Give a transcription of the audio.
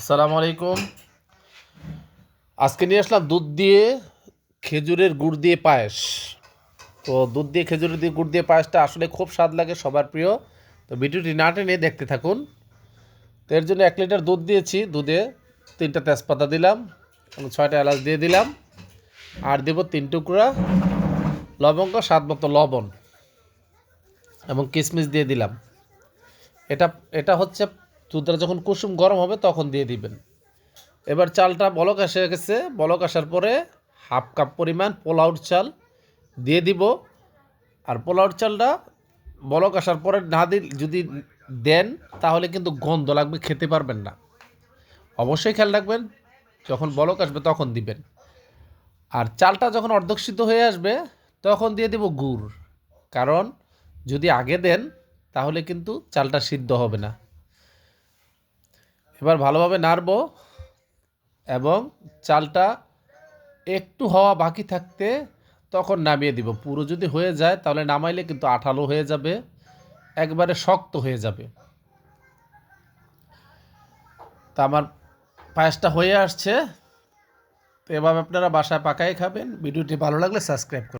আসসালামু আলাইকুম। আজকে নিয়ে আসলাম দুধ দিয়ে খেজুরের গুড় দিয়ে পায়েস। তো দুধ দিয়ে খেজুরের দিয়ে গুড় দিয়ে পায়েসটা আসলে খুব স্বাদ লাগে, সবার প্রিয়। তো ভিডিওটি না টেনে দেখতে থাকুন। তো এর জন্য 1 লিটার দুধ দিয়েছি। দুধে 3টা তেজপাতা দিলাম এবং 6টা এলাচ দিয়ে দিলাম, আর দেব 3 টুকরা লবঙ্গ, স্বাদ মতো লবণ এবং কিশমিশ দিয়ে দিলাম। এটা এটা হচ্ছে দুধটা যখন কুসুম গরম হবে তখন দিয়ে দিবেন। এবার চালটা বলক এসে গেছে, বলক আসার পরে 1/2 কাপ পরিমাণ পোলাওর চাল দিয়ে দিব। আর পোলাওর চালটা বলক আসার পরে না দিল যদি দেন তাহলে কিন্তু গন্ধ লাগবে, খেতে পারবেন না। অবশ্যই খেয়াল রাখবেন, যখন বলক আসবে তখন দিবেন। আর চালটা যখন অর্ধেক সিদ্ধ হয়ে আসবে তখন দিয়ে দেব গুড়, কারণ যদি আগে দেন তাহলে কিন্তু চালটা সিদ্ধ হবে না। এবার ভালোভাবে নাড়ব এবং চালটা একটু হওয়া বাকি থাকতে তখন নামিয়ে দিব। পুরো যদি হয়ে যায় তাহলে নামাইলে কিন্তু আঠালো হয়ে যাবে, একবারে শক্ত হয়ে যাবে। তা আমার পায়েসটা হয়ে আসছে। তো এভাবে আপনারা বাসায় পাকাই খাবেন। ভিডিওটি ভালো লাগলে সাবস্ক্রাইব করুন।